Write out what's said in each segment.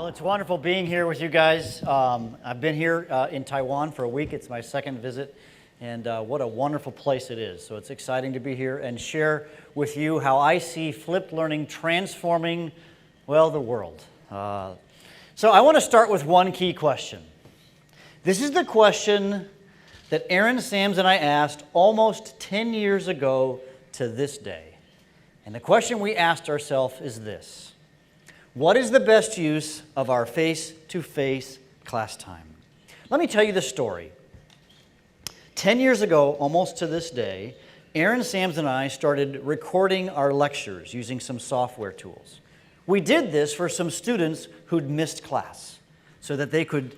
Well, it's wonderful being here with you guys. I've been here in Taiwan for a week. It's my second visit, and what a wonderful place it is. So it's exciting to be here and share with you how I see flipped learning transforming, well, the world. So I want to start with one key question. This is the question that Aaron Sams and I asked almost 10 years ago to this day. And the question we asked ourselves is this: what is the best use of our face-to-face class time? Let me tell you the story. 10 years ago, almost to this day, Aaron Sams and I started recording our lectures using some software tools. We did this for some students who'd missed class so that they could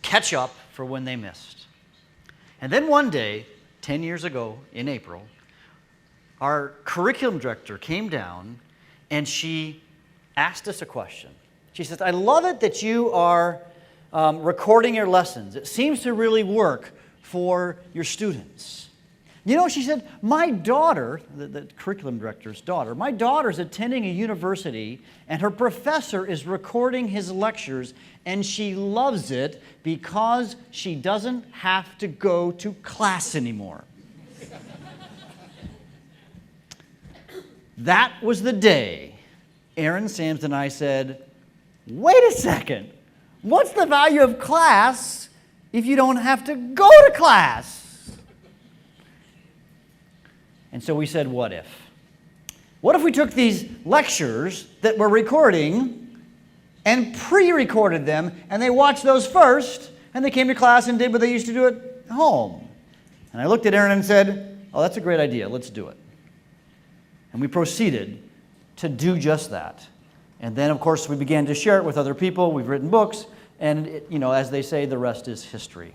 catch up for when they missed. And then one day, 10 years ago in April, our curriculum director came down and she asked us a question. She says, I love it that you are recording your lessons. It seems to really work for your students. You know, she said, my daughter, the curriculum director's daughter, my daughter's attending a university and her professor is recording his lectures and she loves it because she doesn't have to go to class anymore. That was the day Aaron Sams and I said, wait a second, what's the value of class if you don't have to go to class? And so we said, what if? What if we took these lectures that we're recording and pre-recorded them, and they watched those first, and they came to class and did what they used to do at home? And I looked at Aaron and said, oh, that's a great idea, let's do it. And we proceeded to do just that. And then, of course, we began to share it with other people. We've written books, and as they say, the rest is history.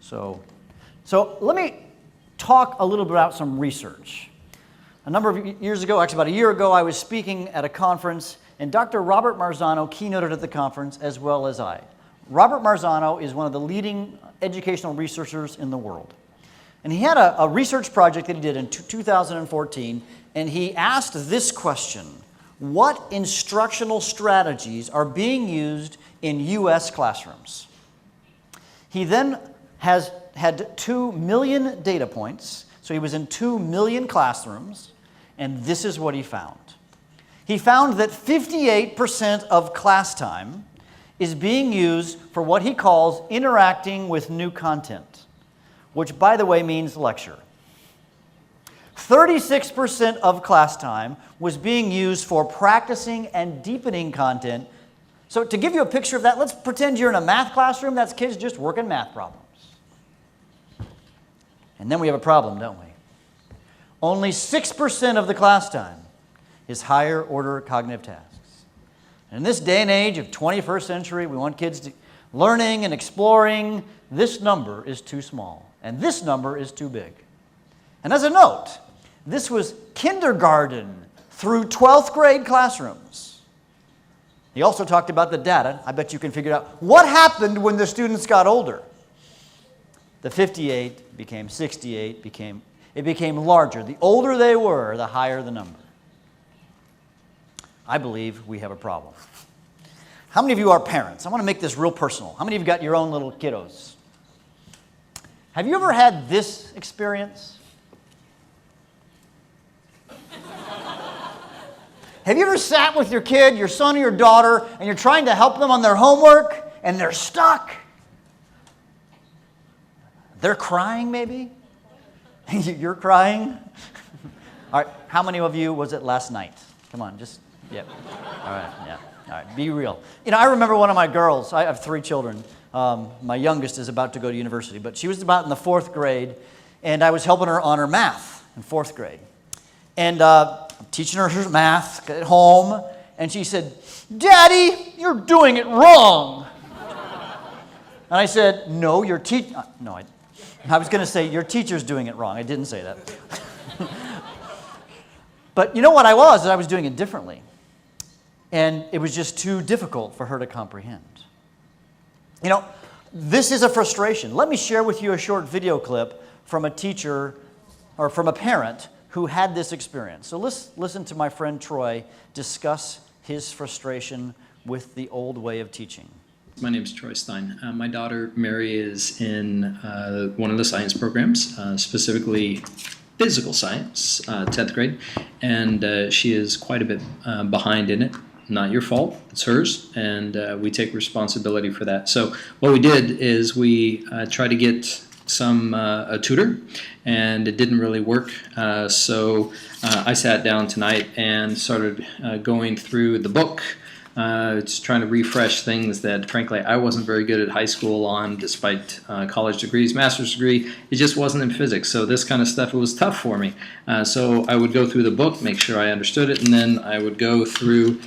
So let me talk a little bit about some research. A number of years ago, actually about a year ago, I was speaking at a conference, and Dr. Robert Marzano keynoted at the conference, as well as I. Robert Marzano is one of the leading educational researchers in the world. And he had a research project that he did in 2014, and he asked this question: what instructional strategies are being used in U.S. classrooms? He then has had 2 million data points, so he was in 2 million classrooms, and this is what he found. He found that 58% of class time is being used for what he calls interacting with new content, which, by the way, means lecture. 36% of class time was being used for practicing and deepening content. So to give you a picture of that, let's pretend you're in a math classroom. That's kids just working math problems. And then we have a problem, don't we? Only 6% of the class time is higher order cognitive tasks. And in this day and age of 21st century, we want kids to learning and exploring. This number is too small, and this number is too big. And as a note, this was kindergarten through 12th grade classrooms. He also talked about the data. I bet you can figure out what happened when the students got older. The 58 became 68, it became larger. The older they were, the higher the number. I believe we have a problem. How many of you are parents? I want to make this real personal. How many of you got your own little kiddos? Have you ever had this experience? Have you ever sat with your kid, your son or your daughter, and you're trying to help them on their homework, and they're stuck? They're crying, maybe? You're crying? All right, how many of you was it last night? Come on, yeah. All right, yeah. All right, be real. I remember one of my girls. I have 3 children. My youngest is about to go to university, but she was about in the 4th grade, and I was helping her on her math in 4th grade. And I'm teaching her math at home, and she said, Daddy, you're doing it wrong. And I said, no, I was going to say, your teacher's doing it wrong. I didn't say that. But you know what I was doing it differently. And it was just too difficult for her to comprehend. This is a frustration. Let me share with you a short video clip from a teacher or from a parent who had this experience. So let's listen to my friend Troy discuss his frustration with the old way of teaching? My name is Troy Stein. My daughter Mary is in one of the science programs, specifically physical science, 10th grade, and she is quite a bit behind in it. Not your fault, it's hers, and we take responsibility for that. So what we did is we tried to get a tutor, and it didn't really work. So I sat down tonight and started going through the book, just trying to refresh things that, frankly, I wasn't very good at high school on, despite college degrees, master's degree. It just wasn't in physics, so this kind of stuff, it was tough for me. So I would go through the book, make sure I understood it, and then I would go through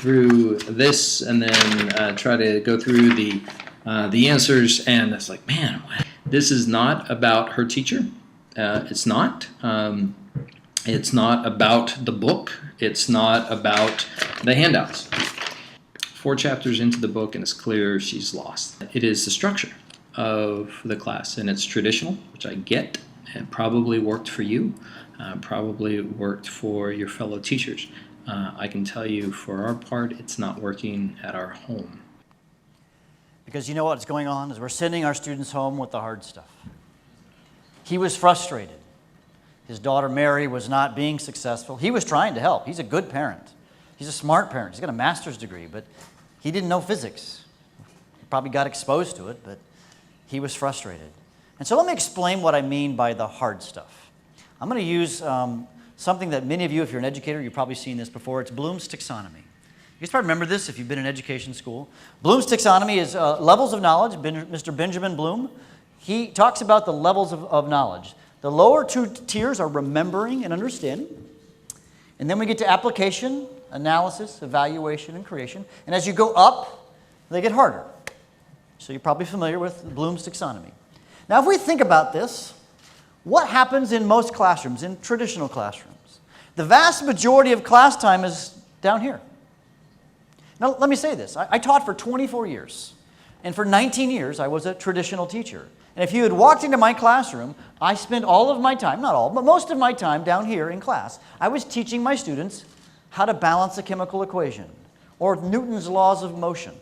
through this, and then try to go through the answers. And it's like, man, this is not about her teacher. It's not. It's not about the book. It's not about the handouts. 4 chapters into the book, and it's clear she's lost. It is the structure of the class, and it's traditional, which I get. It probably worked for you, probably worked for your fellow teachers. I can tell you, for our part, it's not working at our home. Because you know what's going on is we're sending our students home with the hard stuff. He was frustrated. His daughter Mary was not being successful. He was trying to help. He's a good parent. He's a smart parent. He's got a master's degree, but he didn't know physics. He probably got exposed to it, but he was frustrated. And so let me explain what I mean by the hard stuff. I'm going to use something that many of you, if you're an educator, you've probably seen this before. It's Bloom's taxonomy. You guys probably remember this if you've been in education school. Bloom's taxonomy is levels of knowledge. Mr. Benjamin Bloom, he talks about the levels of knowledge. The lower 2 tiers are remembering and understanding. And then we get to application, analysis, evaluation, and creation. And as you go up, they get harder. So you're probably familiar with Bloom's taxonomy. Now, if we think about this, what happens in most classrooms, in traditional classrooms? The vast majority of class time is down here. Now, let me say this. I taught for 24 years. And for 19 years, I was a traditional teacher. And if you had walked into my classroom, I spent all of my time, not all, but most of my time down here in class. I was teaching my students how to balance a chemical equation or Newton's laws of motion.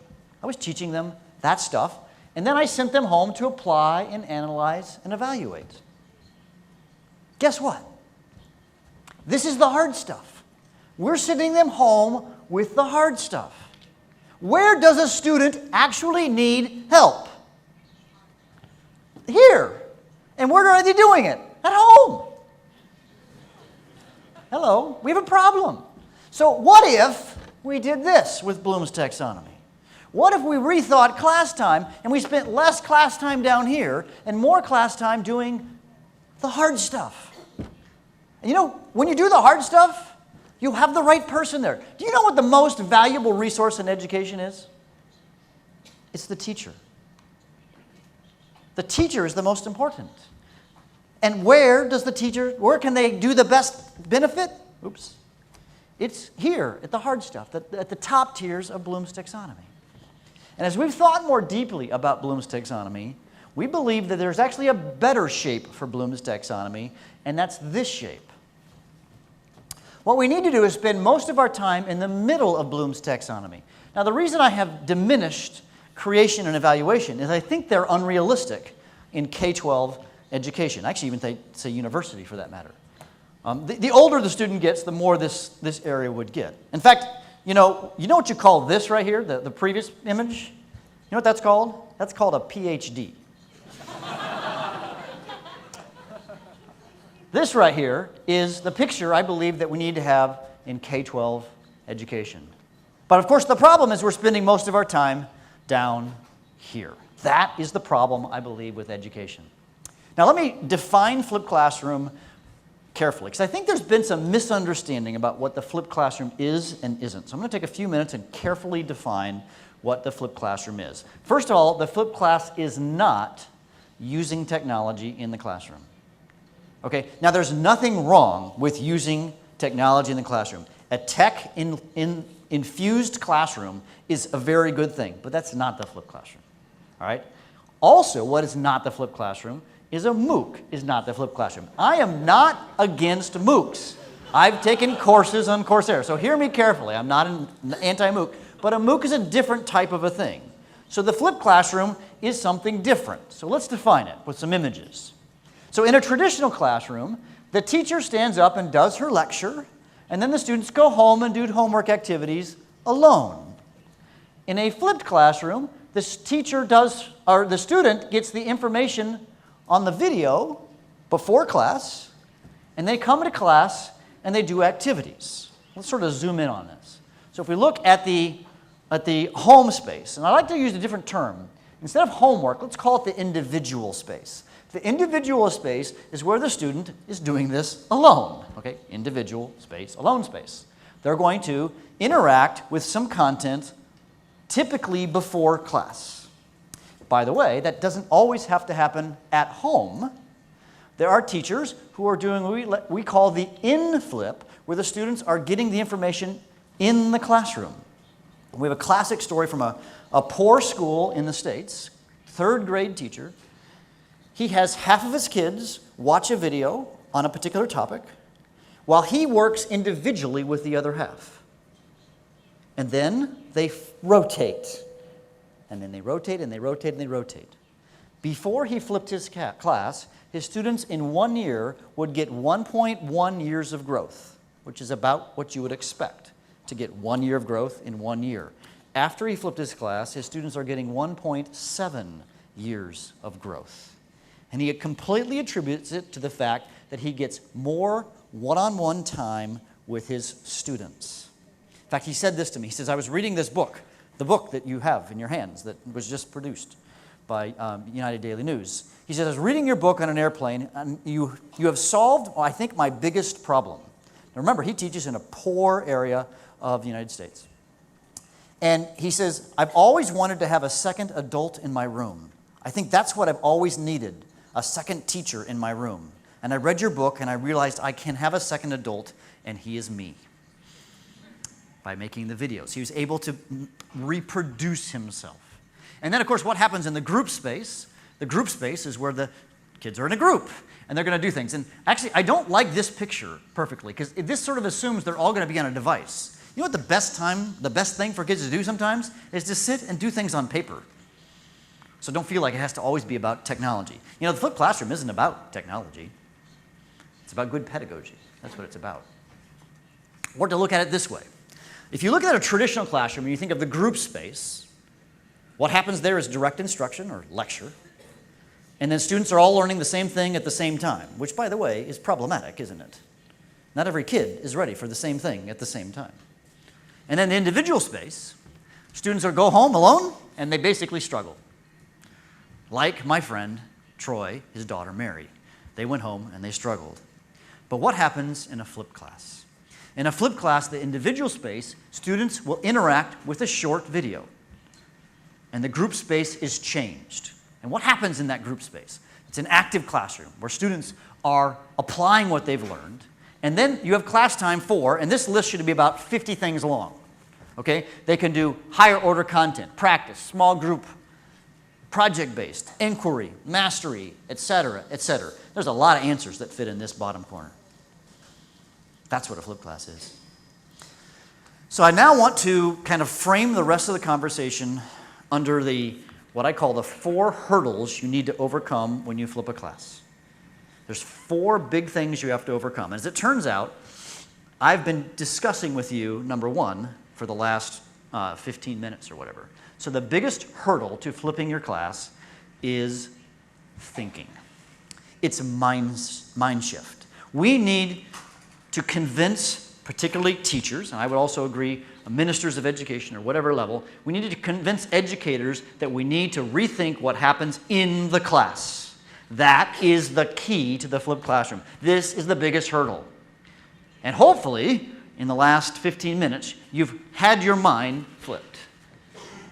I was teaching them that stuff. And then I sent them home to apply and analyze and evaluate. Guess what? This is the hard stuff. We're sending them home with the hard stuff. Where does a student actually need help? Here. And where are they doing it? At home. Hello, we have a problem. So what if we did this with Bloom's taxonomy? What if we rethought class time and we spent less class time down here and more class time doing the hard stuff? And you know, when you do the hard stuff, you have the right person there. Do you know what the most valuable resource in education is? It's the teacher. The teacher is the most important. And where can they do the best benefit? Oops. It's here at the hard stuff, at the top tiers of Bloom's taxonomy. And as we've thought more deeply about Bloom's taxonomy, we believe that there's actually a better shape for Bloom's taxonomy, and that's this shape. What we need to do is spend most of our time in the middle of Bloom's taxonomy. Now, the reason I have diminished creation and evaluation is I think they're unrealistic in K-12 education. Actually, even say university for that matter. The older the student gets, the more this area would get. In fact, you know what you call this right here, the previous image? You know what that's called? That's called a PhD. This right here is the picture I believe that we need to have in K-12 education. But of course, the problem is we're spending most of our time down here. That is the problem, I believe, with education. Now, let me define flipped classroom carefully, because I think there's been some misunderstanding about what the flipped classroom is and isn't. So I'm going to take a few minutes and carefully define what the flipped classroom is. First of all, the flipped class is not using technology in the classroom. Okay, now there's nothing wrong with using technology in the classroom. A tech-infused classroom is a very good thing, but that's not the flipped classroom. All right? Also, what is not the flipped classroom is a MOOC is not the flipped classroom. I am not against MOOCs. I've taken courses on Coursera, so hear me carefully. I'm not an anti-MOOC, but a MOOC is a different type of a thing. So the flipped classroom is something different. So let's define it with some images. So in a traditional classroom, the teacher stands up and does her lecture, and then the students go home and do homework activities alone. In a flipped classroom, the student gets the information on the video before class, and they come to class and they do activities. Let's sort of zoom in on this. So if we look at the home space, and I like to use a different term. Instead of homework, let's call it the individual space. The individual space is where the student is doing this alone. Okay, individual space, alone space. They're going to interact with some content typically before class. By the way, that doesn't always have to happen at home. There are teachers who are doing what we call the in-flip, where the students are getting the information in the classroom. We have a classic story from a poor school in the States, third grade teacher. He has half of his kids watch a video on a particular topic while he works individually with the other half. And then they rotate. And then they rotate and they rotate and they rotate. Before he flipped his class, his students in 1 year would get 1.1 years of growth, which is about what you would expect to get 1 year of growth in 1 year. After he flipped his class, his students are getting 1.7 years of growth. And he completely attributes it to the fact that he gets more one-on-one time with his students. In fact, he said this to me. He says, I was reading this book, the book that you have in your hands that was just produced by United Daily News. He says, I was reading your book on an airplane, and you have solved, I think, my biggest problem. Now remember, he teaches in a poor area of the United States. And he says, I've always wanted to have a second adult in my room. I think that's what I've always needed, a second teacher in my room. And I read your book, and I realized I can have a second adult, and he is me. By making the videos. He was able to reproduce himself. And then, of course, what happens in the group space? The group space is where the kids are in a group, and they're going to do things. And actually, I don't like this picture perfectly, because this sort of assumes they're all going to be on a device. You know what the best thing for kids to do sometimes is to sit and do things on paper. So don't feel like it has to always be about technology. You know, the flipped classroom isn't about technology. It's about good pedagogy. That's what it's about. Or to look at it this way. If you look at a traditional classroom and you think of the group space, what happens there is direct instruction or lecture. And then students are all learning the same thing at the same time, which, by the way, is problematic, isn't it? Not every kid is ready for the same thing at the same time. And then the individual space, students go home alone, and they basically struggle. Like my friend Troy, his daughter Mary. They went home and they struggled. But what happens in a flipped class? In a flipped class, the individual space, students will interact with a short video. And the group space is changed. And what happens in that group space? It's an active classroom where students are applying what they've learned. And then you have class time for, and this list should be about 50 things long. Okay? They can do higher order content, practice, small group, project-based, inquiry, mastery, etc., etc. There's a lot of answers that fit in this bottom corner. That's what a flipped class is. So I now want to kind of frame the rest of the conversation under what I call the 4 hurdles you need to overcome when you flip a class. There's 4 big things you have to overcome. As it turns out, I've been discussing with you, number 1, for the last 15 minutes or whatever. So the biggest hurdle to flipping your class is thinking. It's a mind shift. We need to convince, particularly teachers, and I would also agree ministers of education or whatever level, we need to convince educators that we need to rethink what happens in the class. That is the key to the flipped classroom. This is the biggest hurdle. And hopefully, in the last 15 minutes, you've had your mind flipped.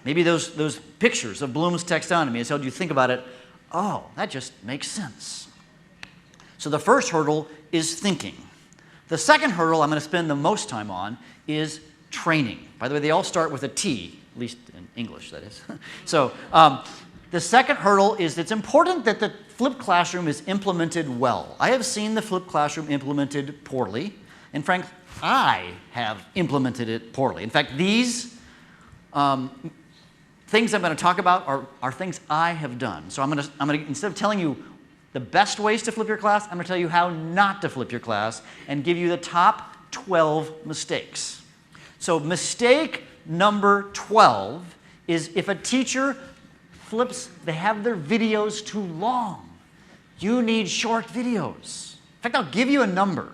Maybe those pictures of Bloom's taxonomy has helped you think about it. Oh, that just makes sense. So the first hurdle is thinking. The second hurdle I'm going to spend the most time on is training. By the way, they all start with a T, at least in English, that is. So the second hurdle is it's important that the flipped classroom is implemented well. I have seen the flipped classroom implemented poorly, And frankly, I have implemented it poorly. In fact, these things I'm going to talk about are things I have done. So I'm going to instead of telling you the best ways to flip your class, I'm going to tell you how not to flip your class and give you the top 12 mistakes. So mistake number 12 is if a teacher flips, they have their videos too long. You need short videos. In fact, I'll give you a number.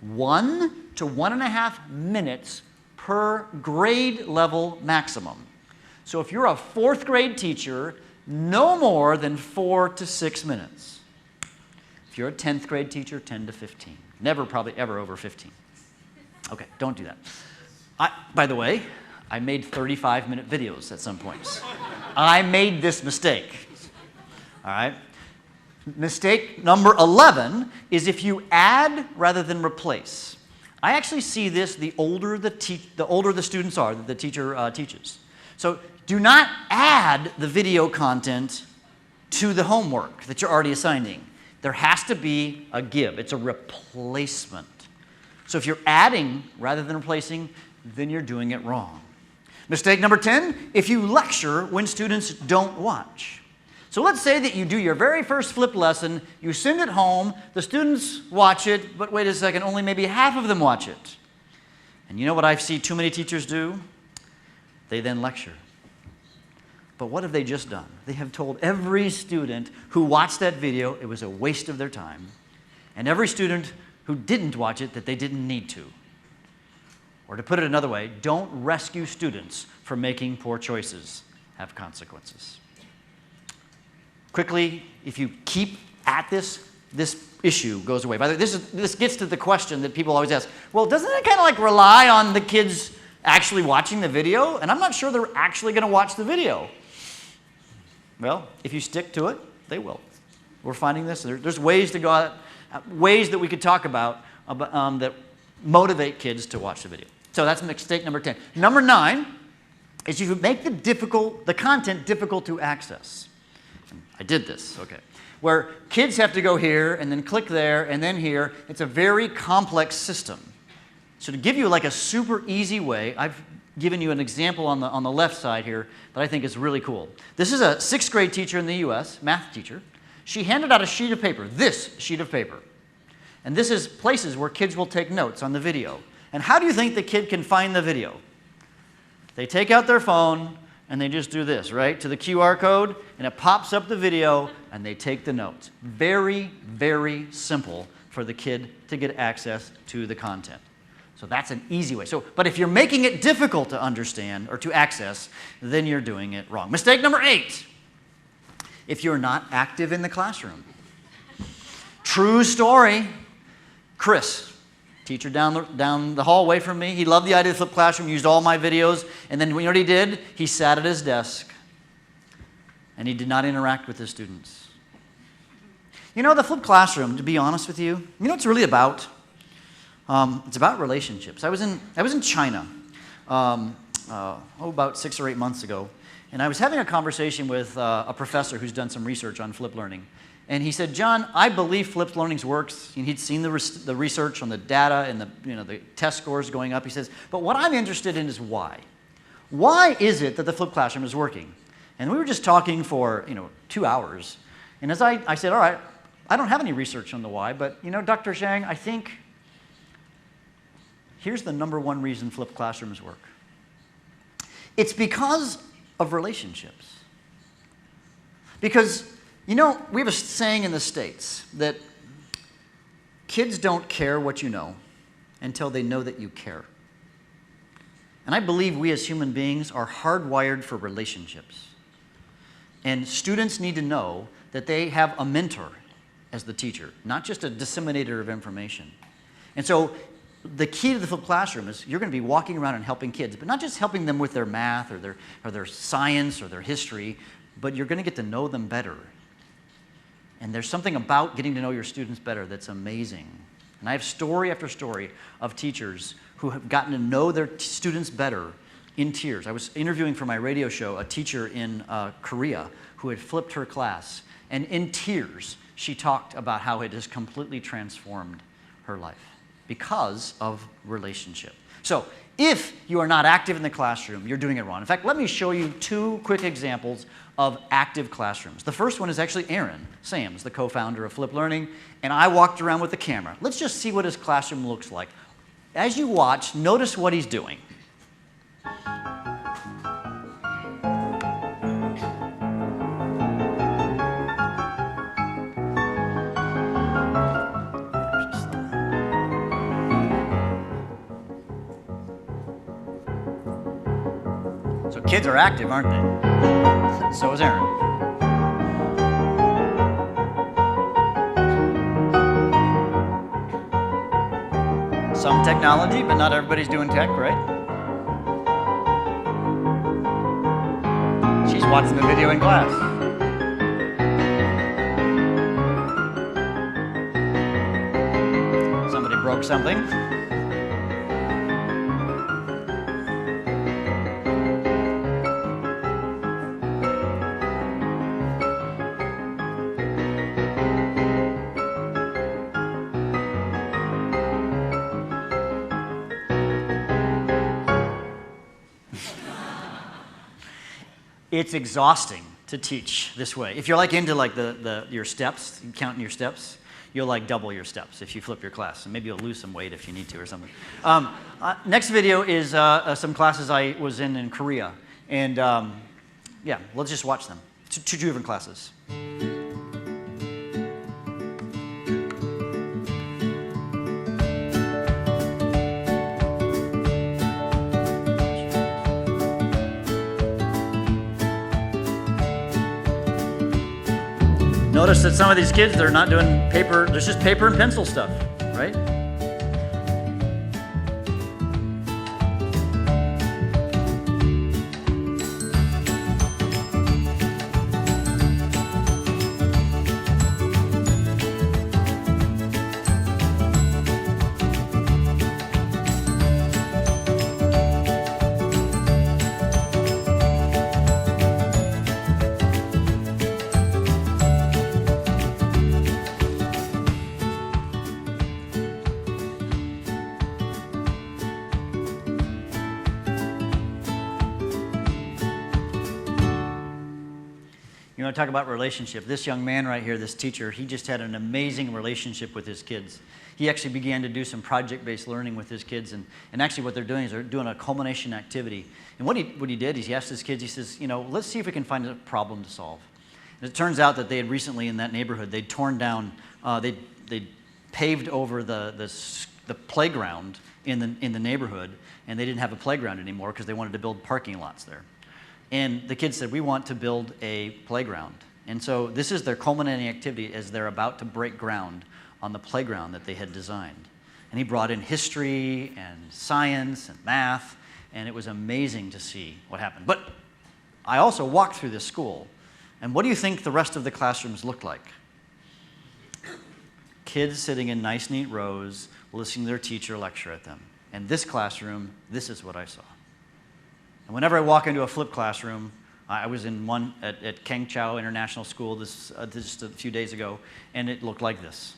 1 to 1.5 minutes per grade level maximum. So if you're a 4th grade teacher, no more than 4 to 6 minutes. If you're a 10th grade teacher, 10 to 15. Never probably ever over 15. Okay, don't do that. By the way, I made 35-minute videos at some points. I made this mistake. All right? Mistake number 11 is if you add rather than replace. I actually see this the older the students are that the teacher teaches. So do not add the video content to the homework that you're already assigning. There has to be a give. It's a replacement. So if you're adding rather than replacing, then you're doing it wrong. Mistake number 10, if you lecture when students don't watch. So let's say that you do your very first flip lesson, you send it home, the students watch it, but wait a second, only maybe half of them watch it. And you know what I see too many teachers do? They then lecture. But what have they just done? They have told every student who watched that video it was a waste of their time, and every student who didn't watch it that they didn't need to. Or to put it another way, don't rescue students from making poor choices. Have consequences. Quickly, if you keep at this issue goes away. By the way, this gets to the question that people always ask, well, doesn't it kind of like rely on the kids actually watching the video? And I'm not sure they're actually going to watch the video. Well, if you stick to it, they will. We're finding this. There's ways to go out, ways that we could talk about that motivate kids to watch the video. So that's mistake number 10. Number 9 is you make the content difficult to access. I did this, okay. Where kids have to go here and then click there and then here. It's a very complex system. So to give you like a super easy way, I've given you an example on the left side here that I think is really cool. This is a 6th grade teacher in the US, math teacher. She handed out a sheet of paper, this sheet of paper. And this is places where kids will take notes on the video. And how do you think the kid can find the video? They take out their phone and they just do this, right, to the QR code, and it pops up the video, and they take the notes. Very, very simple for the kid to get access to the content. So that's an easy way. But if you're making it difficult to understand or to access, then you're doing it wrong. Mistake number 8, if you're not active in the classroom. True story. Chris, teacher down the hallway from me, he loved the idea of the flipped classroom, used all my videos, and then you know what he did? He sat at his desk, and he did not interact with his students. You know, the flipped classroom, to be honest with you, you know what it's really about? It's about relationships. I was in China about 6 or 8 months ago, and I was having a conversation with a professor who's done some research on flipped learning. And he said, John, I believe flipped learning works. And he'd seen the research on the data and the test scores going up. He says, but what I'm interested in is why. Why is it that the flipped classroom is working? And we were just talking for 2 hours. And as I said, all right, I don't have any research on the why, but Dr. Zhang, I think here's the number 1 reason flipped classrooms work. It's because of relationships. Because we have a saying in the States that kids don't care what you know until they know that you care. And I believe we as human beings are hardwired for relationships. And students need to know that they have a mentor as the teacher, not just a disseminator of information. And so the key to the flipped classroom is you're going to be walking around and helping kids, but not just helping them with their math or their science or their history, but you're going to get to know them better. And there's something about getting to know your students better that's amazing. And I have story after story of teachers who have gotten to know their students better in tears. I was interviewing for my radio show a teacher in Korea who had flipped her class. And in tears, she talked about how it has completely transformed her life because of relationship. So if you are not active in the classroom, you're doing it wrong. In fact, let me show you 2 quick examples of active classrooms. The first one is actually Aaron Sams, the co-founder of Flip Learning, and I walked around with the camera. Let's just see what his classroom looks like. As you watch, notice what he's doing. So kids are active, aren't they? So is Aaron. Some technology, but not everybody's doing tech, right? She's watching the video in class. Somebody broke something. It's exhausting to teach this way. If you're like into like your steps, counting your steps, you'll like double your steps if you flip your class. And maybe you'll lose some weight if you need to or something. Next video is some classes I was in Korea. And yeah, let's just watch them. Two different classes. Notice that some of these kids, they're not doing paper, there's just paper and pencil stuff, right? You want to talk about relationship. This young man right here, this teacher, he just had an amazing relationship with his kids. He actually began to do some project-based learning with his kids, and actually what they're doing is they're doing a culmination activity. And what he did is he asked his kids, he says, you know, let's see if we can find a problem to solve. And it turns out that they had recently in that neighborhood, they'd torn down, they paved over the playground in the neighborhood, and they didn't have a playground anymore because they wanted to build parking lots there. And the kids said, we want to build a playground. And so this is their culminating activity as they're about to break ground on the playground that they had designed. And he brought in history and science and math, and it was amazing to see what happened. But I also walked through this school, and what do you think the rest of the classrooms looked like? Kids sitting in nice, neat rows, listening to their teacher lecture at them. And this classroom, this is what I saw. And whenever I walk into a flipped classroom, I was in one at Keng Chau International School just a few days ago, and it looked like this.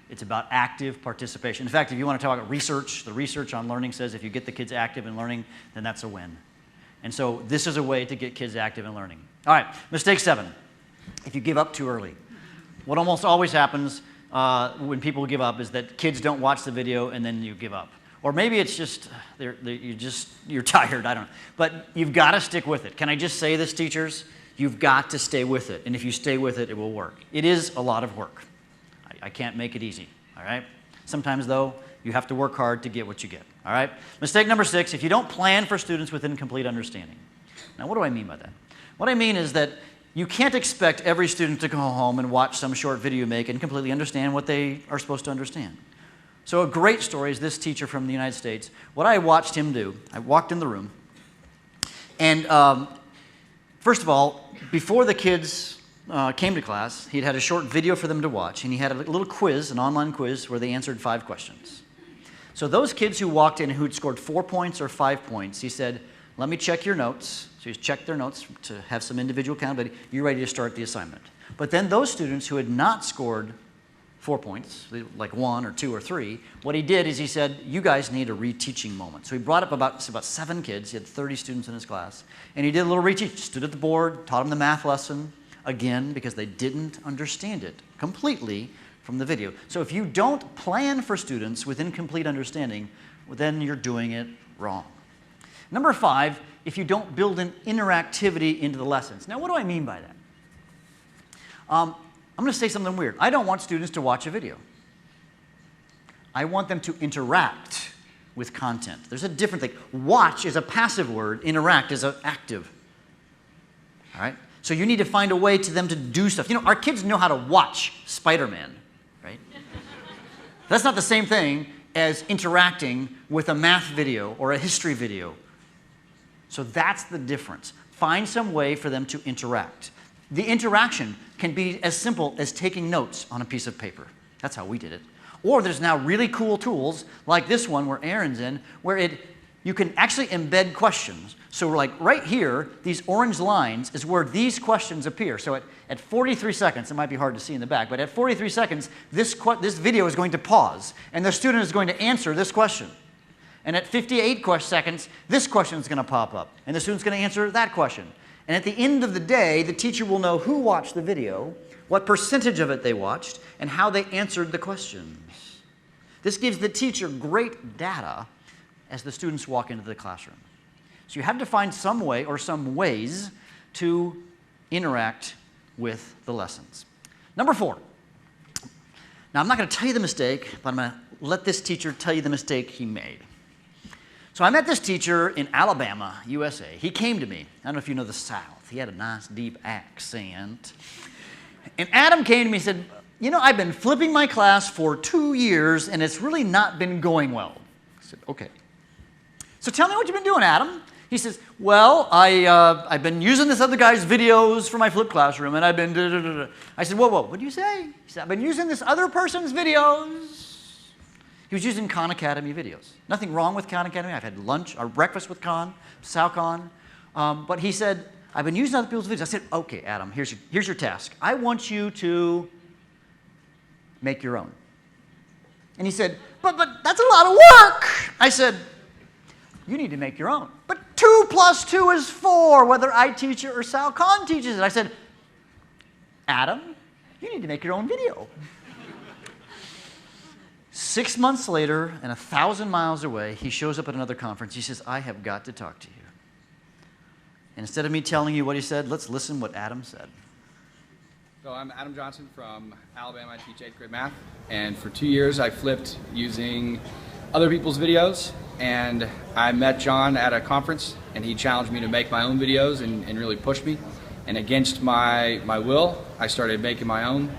It's about active participation. In fact, if you want to talk about research, the research on learning says if you get the kids active in learning, then that's a win. And so this is a way to get kids active in learning. All right, mistake 7. If you give up too early. What almost always happens when people give up is that kids don't watch the video and then you give up. Or maybe it's just, you're tired, I don't know. But you've got to stick with it. Can I just say this, teachers? You've got to stay with it. And if you stay with it, it will work. It is a lot of work. I can't make it easy, all right? Sometimes, though, you have to work hard to get what you get, all right? Mistake number 6, if you don't plan for students with incomplete understanding. Now, what do I mean by that? What I mean is that you can't expect every student to go home and watch some short video you make and completely understand what they are supposed to understand. So a great story is this teacher from the United States. What I watched him do, I walked in the room, and first of all, before the kids came to class, he'd had a short video for them to watch, and he had a little quiz, an online quiz, where they answered 5 questions. So those kids who walked in who'd scored 4 points or 5 points, he said, let me check your notes. So he's checked their notes to have some individual accountability. You're ready to start the assignment. But then those students who had not scored 4 points, like 1 or 2 or 3. What he did is he said, you guys need a reteaching moment. So he brought up about 7 kids. He had 30 students in his class. And he did a little reteach. Stood at the board, taught them the math lesson, again, because they didn't understand it completely from the video. So if you don't plan for students with incomplete understanding, well, then you're doing it wrong. Number 5, if you don't build an interactivity into the lessons. Now, what do I mean by that? I'm going to say something weird. I don't want students to watch a video. I want them to interact with content. There's a different thing. Watch is a passive word. Interact is an active. All right? So you need to find a way to them to do stuff. You know, our kids know how to watch Spider-Man, right? That's not the same thing as interacting with a math video or a history video. So that's the difference. Find some way for them to interact. The interaction can be as simple as taking notes on a piece of paper. That's how we did it. Or there's now really cool tools like this one where Aaron's in, where you can actually embed questions. So like right here, these orange lines is where these questions appear. So at 43 seconds, it might be hard to see in the back, but at 43 seconds, this video is going to pause, and the student is going to answer this question. And at 58 seconds, this question is going to pop up, and the student's going to answer that question. And at the end of the day, the teacher will know who watched the video, what percentage of it they watched, and how they answered the questions. This gives the teacher great data as the students walk into the classroom. So you have to find some way or some ways to interact with the lessons. Number 4. Now, I'm not going to tell you the mistake, but I'm going to let this teacher tell you the mistake he made. So I met this teacher in Alabama, USA. He came to me. I don't know if you know the South. He had a nice, deep accent. And Adam came to me and said, you know, I've been flipping my class for 2 years, and it's really not been going well. I said, okay. So tell me what you've been doing, Adam. He says, well, I've been using this other guy's videos for my flipped classroom, and I've been da-da-da-da. I said, whoa, what do you say? He said, I've been using this other person's videos. He was using Khan Academy videos. Nothing wrong with Khan Academy. I've had lunch or breakfast with Khan, Sal Khan. But he said, I've been using other people's videos. I said, okay, Adam, here's your task. I want you to make your own. And he said, but that's a lot of work. I said, you need to make your own. But 2 + 2 is 4, whether I teach it or Sal Khan teaches it. I said, Adam, you need to make your own video. 6 months later, and 1,000 miles away, he shows up at another conference. He says, I have got to talk to you. And instead of me telling you what he said, let's listen what Adam said. So I'm Adam Johnson from Alabama. I teach 8th grade math. And for 2 years, I flipped using other people's videos. And I met John at a conference, and he challenged me to make my own videos and really pushed me. And against my will, I started making my own.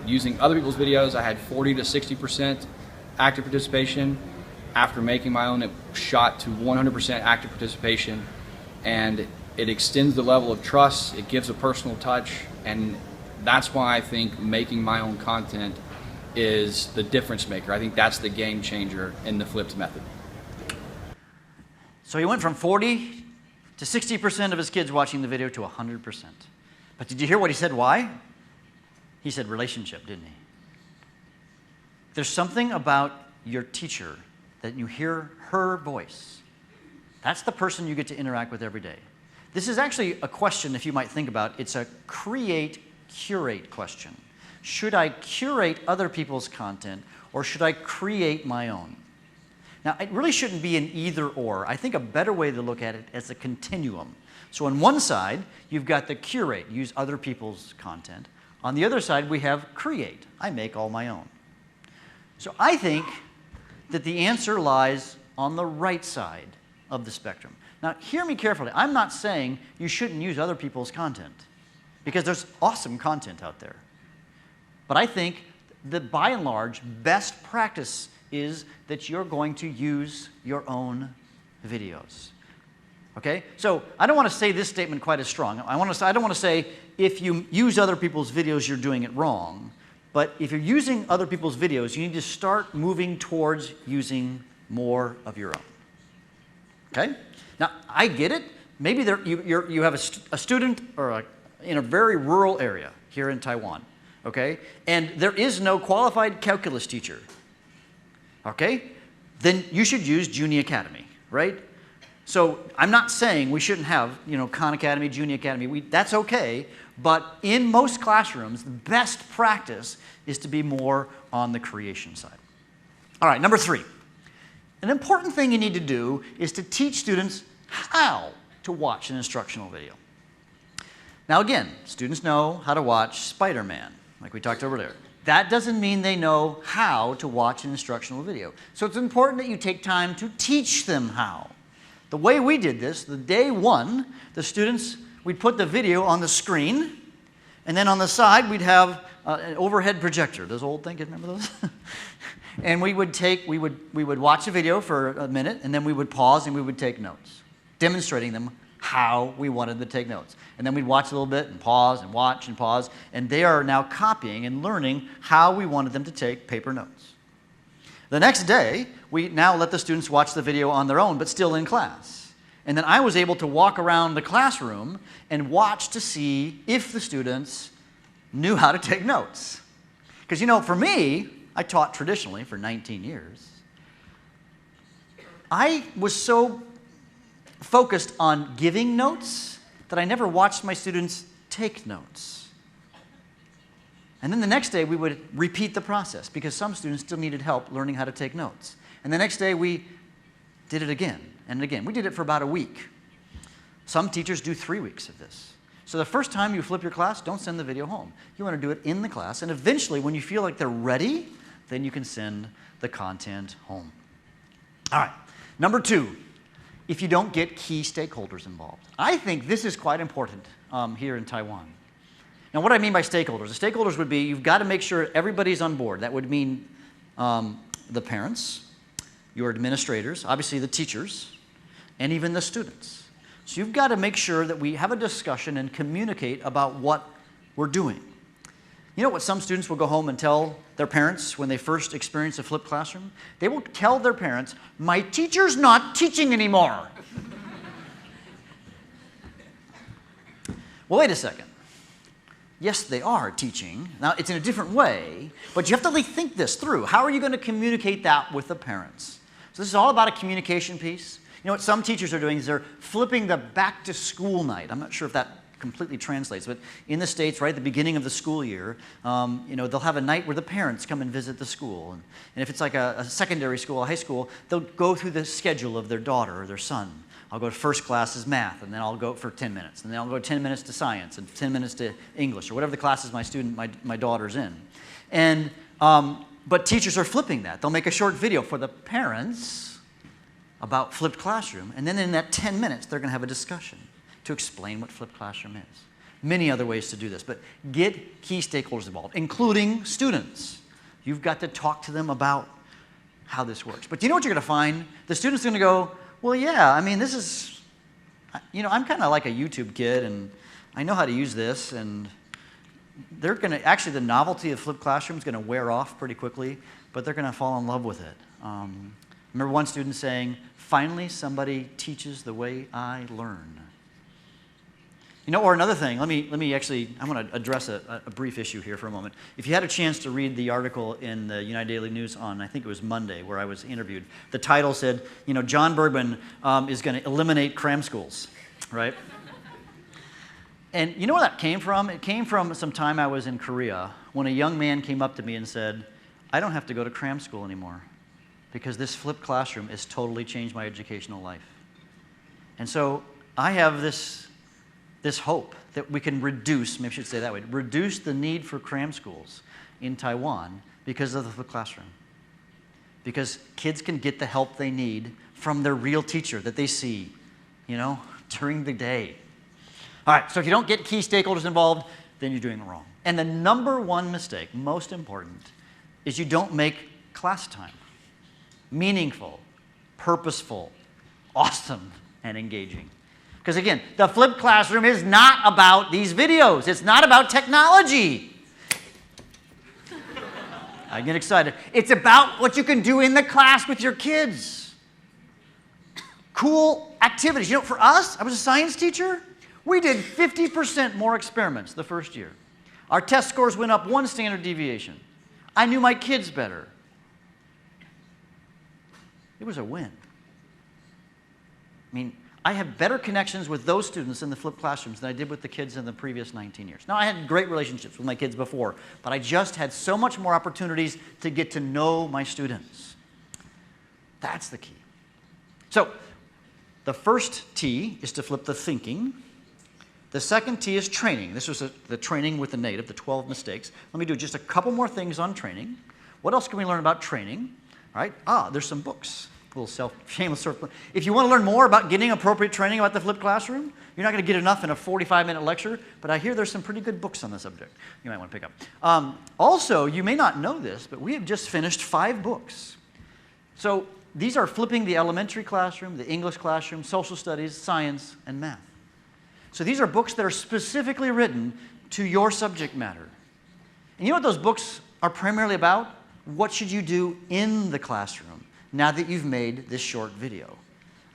Using other people's videos, I had 40 to 60% active participation. After making my own, it shot to 100% active participation, and it extends the level of trust. It gives a personal touch, and that's why I think making my own content is the difference maker. I think that's the game changer in the flipped method. So he went from 40 to 60% of his kids watching the video to 100%. But did you hear what he said? Why? He said relationship, didn't he? There's something about your teacher that you hear her voice. That's the person you get to interact with every day. This is actually a question, if you might think about, it's a create-curate question. Should I curate other people's content, or should I create my own? Now, it really shouldn't be an either-or. I think a better way to look at it is a continuum. So on one side, you've got the curate, use other people's content. On the other side, we have create. I make all my own. So I think that the answer lies on the right side of the spectrum. Now, hear me carefully. I'm not saying you shouldn't use other people's content, because there's awesome content out there. But I think that by and large, best practice is that you're going to use your own videos. Okay? So I don't want to say this statement quite as strong. I don't want to say if you use other people's videos, you're doing it wrong. But if you're using other people's videos, you need to start moving towards using more of your own. Okay? Now, I get it. Maybe you have a student in a very rural area here in Taiwan. okay? And there is no qualified calculus teacher, okay? Then you should use Junior Academy, right? So I'm not saying we shouldn't have, Khan Academy, Junior Academy. That's okay, but in most classrooms, the best practice is to be more on the creation side. All right, number 3. An important thing you need to do is to teach students how to watch an instructional video. Now again, students know how to watch Spider-Man, like we talked earlier. That doesn't mean they know how to watch an instructional video. So it's important that you take time to teach them how. The way we did this, the day 1, the students, we'd put the video on the screen, and then on the side we'd have an overhead projector. Those old things, remember those? And we would watch the video for a minute, and then we would pause and we would take notes, demonstrating them how we wanted to take notes. And then we'd watch a little bit and pause and watch and pause, and they are now copying and learning how we wanted them to take paper notes. The next day, we now let the students watch the video on their own, but still in class. And then I was able to walk around the classroom and watch to see if the students knew how to take notes. Because, for me, I taught traditionally for 19 years. I was so focused on giving notes that I never watched my students take notes. And then the next day we would repeat the process because some students still needed help learning how to take notes. And the next day we did it again and again. We did it for about a week. Some teachers do 3 weeks of this. So the first time you flip your class, don't send the video home. You want to do it in the class, and eventually when you feel like they're ready, then you can send the content home. All right, number 2, if you don't get key stakeholders involved. I think this is quite important here in Taiwan. Now, what I mean by stakeholders, the stakeholders would be you've got to make sure everybody's on board. That would mean the parents, your administrators, obviously the teachers, and even the students. So you've got to make sure that we have a discussion and communicate about what we're doing. You know what some students will go home and tell their parents when they first experience a flipped classroom? They will tell their parents, "My teacher's not teaching anymore." Well, wait a second. Yes, they are teaching. Now, it's in a different way, but you have to really think this through. How are you going to communicate that with the parents? So this is all about a communication piece. You know what some teachers are doing is they're flipping the back-to-school night. I'm not sure if that completely translates, but in the States, right at the beginning of the school year, they'll have a night where the parents come and visit the school. And if it's like a secondary school, a high school, they'll go through the schedule of their daughter or their son. I'll go to first class is math, and then I'll go for 10 minutes. And then I'll go 10 minutes to science, and 10 minutes to English, or whatever the classes my daughter's in. And, but teachers are flipping that. They'll make a short video for the parents about flipped classroom, and then in that 10 minutes, they're going to have a discussion to explain what flipped classroom is. Many other ways to do this, but get key stakeholders involved, including students. You've got to talk to them about how this works. But do you know what you're going to find? The students are going to go, well, yeah, I mean, this is, I'm kind of like a YouTube kid, and I know how to use this, and they're going to, actually the novelty of flipped classroom is going to wear off pretty quickly, but they're going to fall in love with it. I remember one student saying, "Finally, somebody teaches the way I learn." Or another thing, let me actually, I want to address a brief issue here for a moment. If you had a chance to read the article in the United Daily News on, I think it was Monday, where I was interviewed, the title said, John Bergmann is going to eliminate cram schools, right? And you know where that came from? It came from some time I was in Korea when a young man came up to me and said, "I don't have to go to cram school anymore because this flipped classroom has totally changed my educational life." And so I have this hope that we can reduce, maybe I should say that way, reduce the need for cram schools in Taiwan because of the flipped classroom. Because kids can get the help they need from their real teacher that they see, during the day. All right, so if you don't get key stakeholders involved, then you're doing it wrong. And the number one mistake, most important, is you don't make class time meaningful, purposeful, awesome, and engaging. Because again, the flipped classroom is not about these videos. It's not about technology. I get excited. It's about what you can do in the class with your kids. Cool activities. For us, I was a science teacher. We did 50% more experiments the first year. Our test scores went up 1 standard deviation. I knew my kids better. It was a win. I mean, I have better connections with those students in the flipped classrooms than I did with the kids in the previous 19 years. Now, I had great relationships with my kids before, but I just had so much more opportunities to get to know my students. That's the key. So, the first T is to flip the thinking. The second T is training. This was the training with the native, the 12 mistakes. Let me do just a couple more things on training. What else can we learn about training? All right, there's some books. A little shameless sort of. If you want to learn more about getting appropriate training about the flipped classroom, you're not going to get enough in a 45-minute lecture, but I hear there's some pretty good books on the subject you might want to pick up. Also, you may not know this, but we have just finished 5 books. So these are flipping the elementary classroom, the English classroom, social studies, science, and math. So these are books that are specifically written to your subject matter. And you know what those books are primarily about? What should you do in the classroom now that you've made this short video?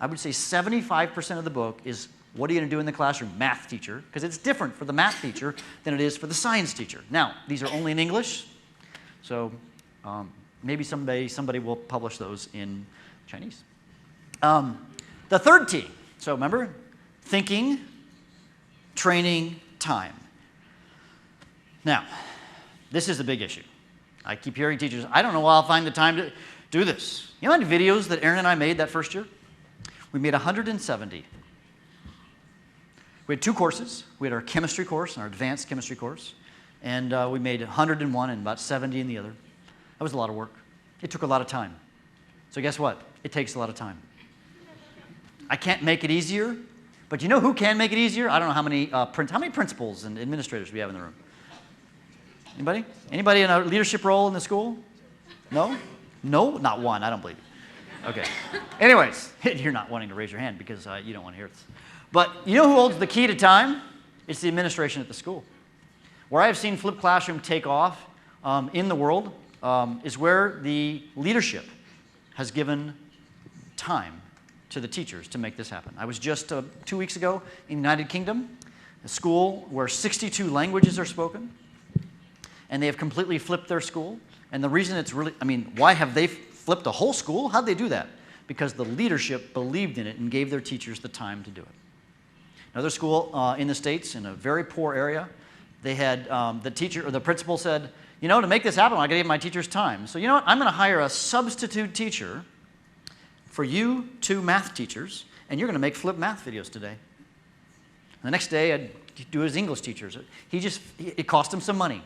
I would say 75% of the book is what are you going to do in the classroom, math teacher, because it's different for the math teacher than it is for the science teacher. Now, these are only in English, so maybe someday somebody will publish those in Chinese. The third T, so remember, thinking, training, time. Now, this is a big issue. I keep hearing teachers, I don't know why I'll find the time to do this. You know how many videos that Aaron and I made that first year? We made 170. We had 2 courses. We had our chemistry course and our advanced chemistry course. And we made 101 and about 70 in the other. That was a lot of work. It took a lot of time. So guess what? It takes a lot of time. I can't make it easier, but you know who can make it easier? I don't know how many principals and administrators we have in the room. Anybody? Anybody in a leadership role in the school? No? No? Not one. I don't believe you. Okay. Anyways, you're not wanting to raise your hand because you don't want to hear this. But you know who holds the key to time? It's the administration at the school. Where I have seen flipped classroom take off in the world is where the leadership has given time to the teachers to make this happen. I was just 2 weeks ago in the United Kingdom, a school where 62 languages are spoken. And they have completely flipped their school. And the reason it's really, why have they flipped a whole school? How'd they do that? Because the leadership believed in it and gave their teachers the time to do it. Another school in the States, in a very poor area, they had the teacher or the principal said, you know, to make this happen, I gotta give my teachers time. So you know what, I'm gonna hire a substitute teacher for you 2 math teachers, and you're gonna make flip math videos today. And the next day, I'd do his English teachers. It cost him some money.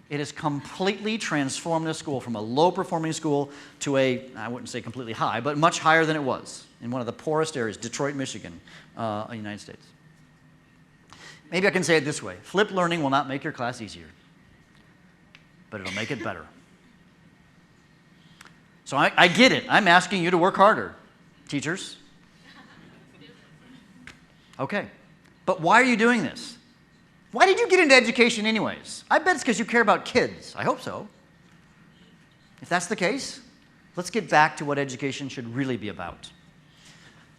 It has completely transformed this school from a low-performing school to a, I wouldn't say completely high, but much higher than it was in one of the poorest areas, Detroit, Michigan, in the United States. Maybe I can say it this way. Flipped learning will not make your class easier, but it'll make it better. So I get it. I'm asking you to work harder, teachers. Okay, but why are you doing this? Why did you get into education anyways? I bet it's because you care about kids. I hope so. If that's the case, let's get back to what education should really be about.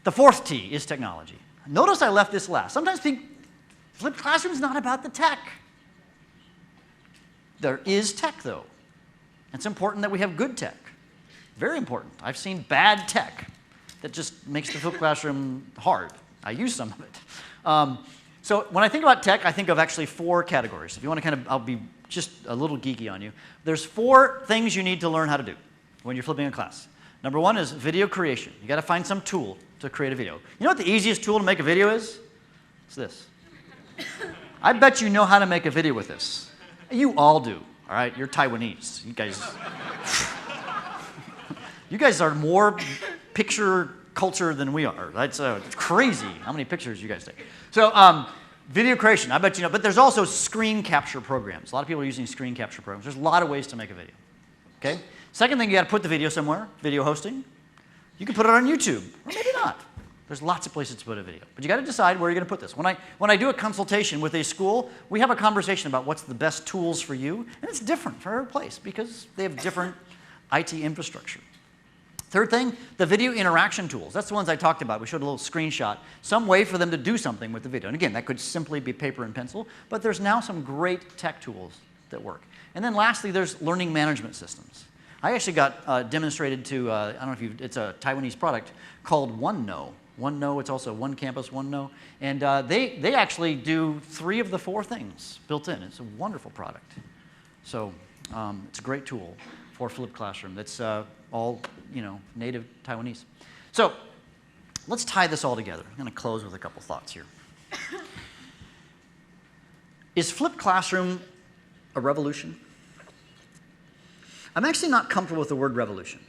The fourth T is technology. Notice I left this last. Sometimes people, flipped classroom is not about the tech. There is tech, though. It's important that we have good tech. Very important. I've seen bad tech that just makes the flipped classroom hard. I use some of it. So when I think about tech, I think of actually 4 categories. If you want to I'll be just a little geeky on you. There's 4 things you need to learn how to do when you're flipping a class. Number 1 is video creation. You got to find some tool to create a video. You know what the easiest tool to make a video is? It's this. I bet you know how to make a video with this. You all do, all right? You're Taiwanese. You guys are more picture culture than we are. That's it's crazy how many pictures you guys take. So video creation, I bet you know. But there's also screen capture programs. A lot of people are using screen capture programs. There's a lot of ways to make a video. Okay? Second thing, you got to put the video somewhere. Video hosting. You can put it on YouTube, or maybe not. There's lots of places to put a video. But you got to decide where you're going to put this. When I do a consultation with a school, we have a conversation about what's the best tools for you. And it's different for every place because they have different IT infrastructure. Third thing, the video interaction tools. That's the ones I talked about. We showed a little screenshot. Some way for them to do something with the video. And again, that could simply be paper and pencil, but there's now some great tech tools that work. And then lastly, there's learning management systems. I actually got demonstrated to, I don't know if it's a Taiwanese product called OneKnow. OneKnow, it's also One Campus, OneKnow. And they actually do 3 of the 4 things built in. It's a wonderful product. So it's a great tool for flipped classroom that's all, native Taiwanese. So let's tie this all together. I'm going to close with a couple thoughts here. Is flipped classroom a revolution? I'm actually not comfortable with the word revolution.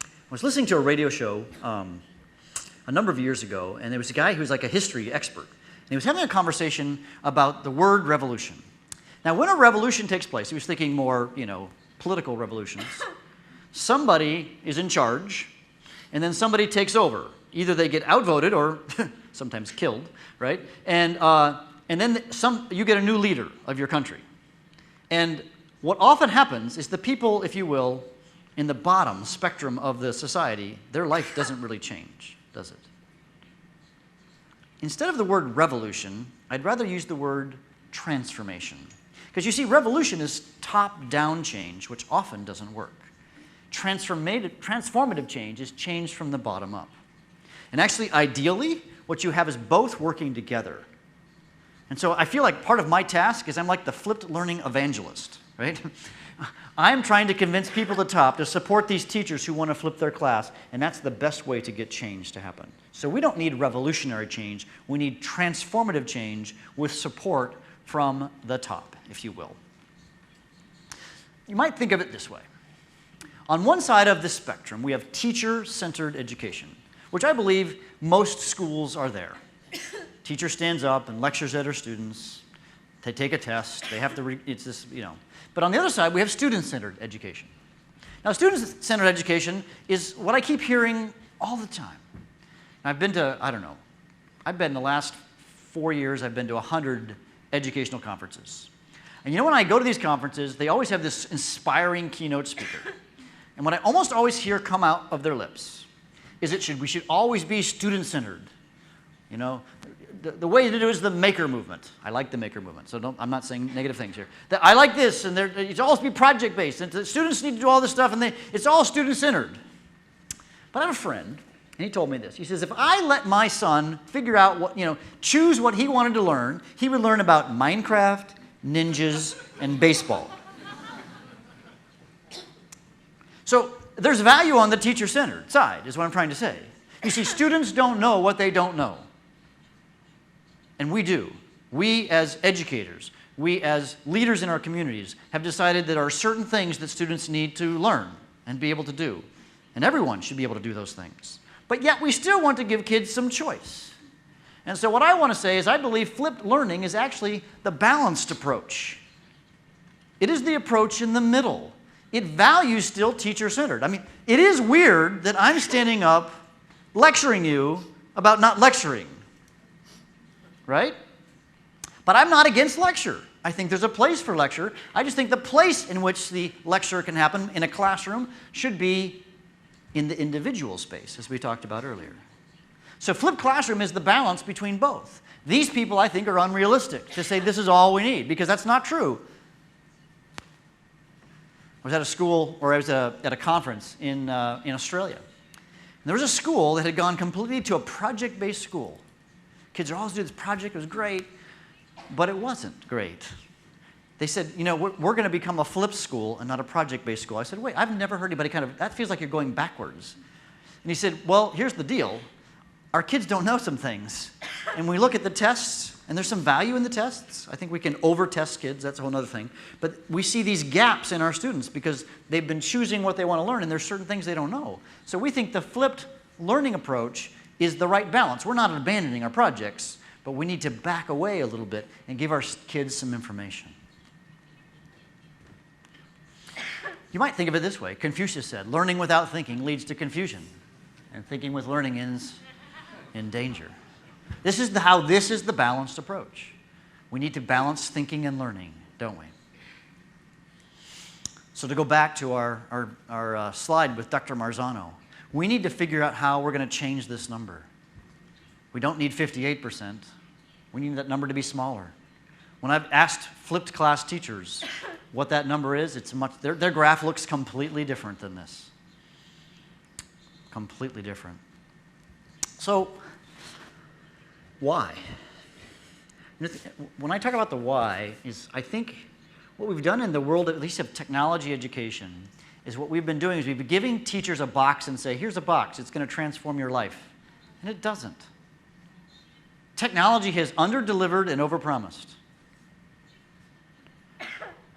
I was listening to a radio show a number of years ago, and there was a guy who was like a history expert. And he was having a conversation about the word revolution. Now, when a revolution takes place, he was thinking more, political revolutions. Somebody is in charge, and then somebody takes over. Either they get outvoted or sometimes killed, right? And then you get a new leader of your country. And what often happens is the people, if you will, in the bottom spectrum of the society, their life doesn't really change, does it? Instead of the word revolution, I'd rather use the word transformation. Because you see, revolution is top-down change, which often doesn't work. Transformative change is change from the bottom up. And actually, ideally, what you have is both working together. And so I feel like part of my task is I'm like the flipped learning evangelist, right? I'm trying to convince people at the top to support these teachers who want to flip their class, and that's the best way to get change to happen. So we don't need revolutionary change. We need transformative change with support from the top, if you will. You might think of it this way. On one side of the spectrum, we have teacher-centered education, which I believe most schools are there. Teacher stands up and lectures at her students. They take a test. They have to, it's this, But on the other side, we have student-centered education. Now, student-centered education is what I keep hearing all the time. I've been to, I've been in the last 4 years, I've been to 100 educational conferences. And when I go to these conferences, they always have this inspiring keynote speaker. And what I almost always hear come out of their lips is we should always be student-centered. The way to do it is the maker movement. I like the maker movement, so I'm not saying negative things here. I like this, and it should always be project-based, and the students need to do all this stuff, and it's all student-centered. But I have a friend, and he told me this. He says, if I let my son figure out choose what he wanted to learn, he would learn about Minecraft, ninjas, and baseball. So there's value on the teacher-centered side, is what I'm trying to say. You see, students don't know what they don't know. And we do. We as educators, we as leaders in our communities have decided that there are certain things that students need to learn and be able to do. And everyone should be able to do those things. But yet we still want to give kids some choice. And so what I want to say is I believe flipped learning is actually the balanced approach. It is the approach in the middle. It values still teacher-centered. It is weird that I'm standing up lecturing you about not lecturing, right? But I'm not against lecture. I think there's a place for lecture. I just think the place in which the lecture can happen in a classroom should be in the individual space, as we talked about earlier. So flipped classroom is the balance between both. These people, I think, are unrealistic to say this is all we need, because that's not true. I was at a school, or I was at a conference in Australia. And there was a school that had gone completely to a project-based school. Kids are always doing this project, it was great, but it wasn't great. They said, we're going to become a flipped school and not a project-based school. I said, wait, I've never heard anybody that feels like you're going backwards. And he said, well, here's the deal. Our kids don't know some things. And we look at the tests, and there's some value in the tests. I think we can over-test kids. That's a whole other thing. But we see these gaps in our students because they've been choosing what they want to learn, and there's certain things they don't know. So we think the flipped learning approach is the right balance. We're not abandoning our projects, but we need to back away a little bit and give our kids some information. You might think of it this way. Confucius said, learning without thinking leads to confusion, and thinking with learning ends in danger. This is the balanced approach. We need to balance thinking and learning, don't we? So to go back to our slide with Dr. Marzano, We need to figure out how we're going to change this number. We don't need 58%. We need that number to be smaller. When I've asked flipped class teachers what that number is, their graph looks completely different than this. Completely different. So, why? When I talk about the why, I think what we've done in the world, at least of technology education, is what we've been doing is we've been giving teachers a box and say, here's a box, it's going to transform your life. And it doesn't. Technology has under-delivered and over-promised.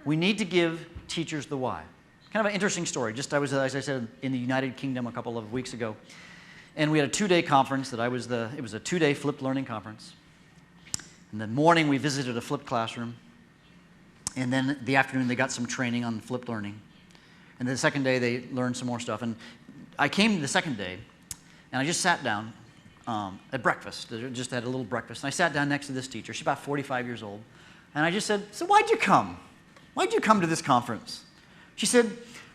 We need to give teachers the why. Kind of an interesting story. I was, as I said, in the United Kingdom a couple of weeks ago, and we had a 2-day conference it was a 2-day flipped learning conference. In the morning, we visited a flipped classroom, and then the afternoon, they got some training on flipped learning. And then the second day, they learned some more stuff. And I came the second day, and I just sat down at breakfast. I just had a little breakfast. And I sat down next to this teacher. She's about 45 years old. And I just said, so why'd you come? Why'd you come to this conference? She said,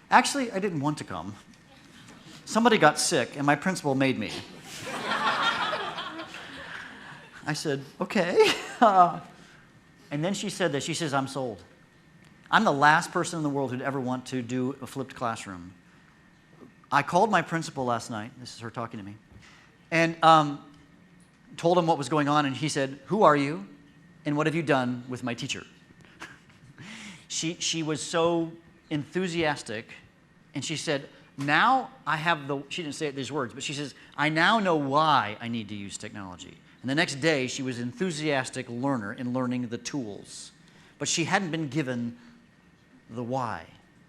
actually, I didn't want to come. Somebody got sick, and my principal made me. I said, okay. And then she said this. She says, I'm sold. I'm the last person in the world who'd ever want to do a flipped classroom. I called my principal last night. This is her talking to me. And told him what was going on, and he said, who are you, and what have you done with my teacher? She was so enthusiastic, and she said, now I have she didn't say these words, but she says, I now know why I need to use technology. And the next day, she was an enthusiastic learner in learning the tools. But she hadn't been given the why.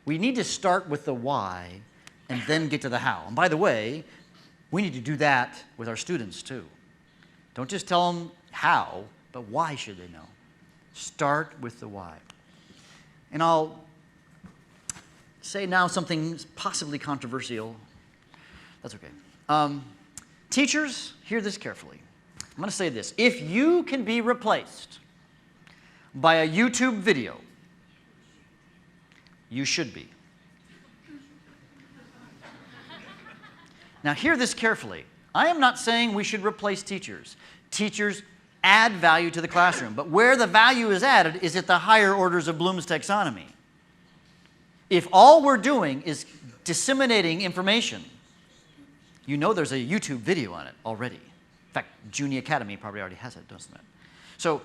We need to start with the why and then get to the how. And by the way, we need to do that with our students too. Don't just tell them how, but why should they know? Start with the why. And I'll say now something possibly controversial. That's okay. Teachers, hear this carefully. I'm going to say this. If you can be replaced by a YouTube video, you should be. Now, hear this carefully. I am not saying we should replace teachers. Teachers add value to the classroom, but where the value is added is at the higher orders of Bloom's taxonomy. If all we're doing is disseminating information, you know there's a YouTube video on it already. In fact, Junior Academy probably already has it, doesn't it? So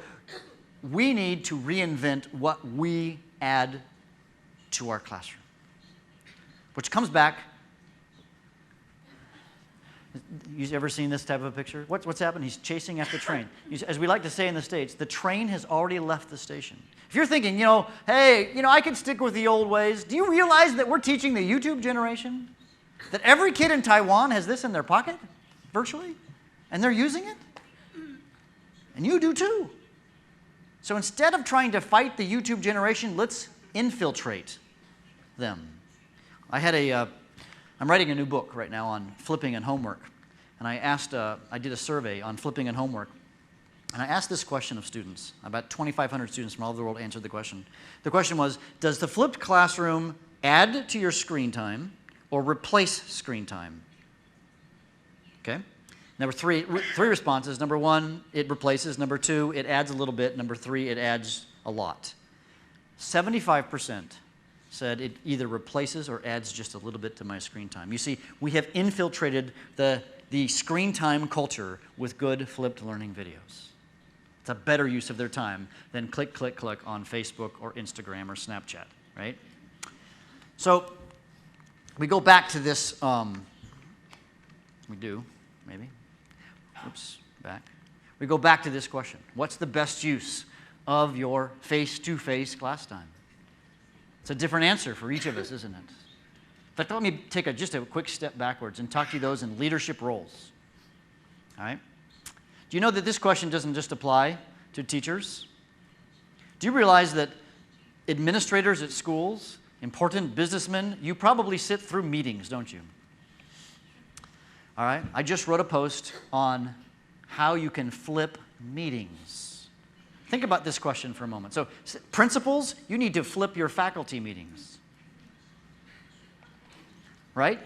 we need to reinvent what we add to our classroom. Which comes back, you ever seen this type of a picture? What's happened? He's chasing after the train. As we like to say in the States, the train has already left the station. If you're thinking, hey, I can stick with the old ways, do you realize that we're teaching the YouTube generation? That every kid in Taiwan has this in their pocket, virtually, and they're using it? And you do too. So instead of trying to fight the YouTube generation, let's infiltrate them. I'm writing a new book right now on flipping and homework. And I did a survey on flipping and homework. And I asked this question of students. About 2,500 students from all over the world answered the question. The question was, does the flipped classroom add to your screen time or replace screen time? Okay? There were three responses. Number one, it replaces. Number two, it adds a little bit. Number three, it adds a lot. 75% said it either replaces or adds just a little bit to my screen time. You see, we have infiltrated the screen time culture with good flipped learning videos. It's a better use of their time than click, click, click on Facebook or Instagram or Snapchat, right? So we go back to this, we do, maybe. Oops, back. We go back to this question. What's the best use of your face-to-face class time? It's a different answer for each of us, isn't it? In fact, let me take just a quick step backwards and talk to you those in leadership roles. All right? Do you know that this question doesn't just apply to teachers? Do you realize that administrators at schools, important businessmen, you probably sit through meetings, don't you? All right? I just wrote a post on how you can flip meetings. Think about this question for a moment. So, principals, you need to flip your faculty meetings. Right?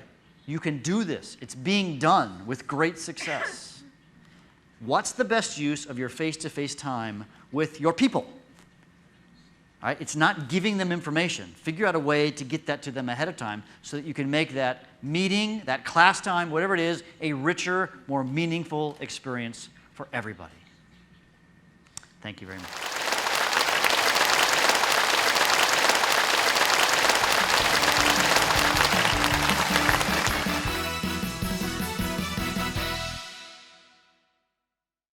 You can do this. It's being done with great success. What's the best use of your face-to-face time with your people? All right? It's not giving them information. Figure out a way to get that to them ahead of time so that you can make that meeting, that class time, whatever it is, a richer, more meaningful experience for everybody. Thank you very much.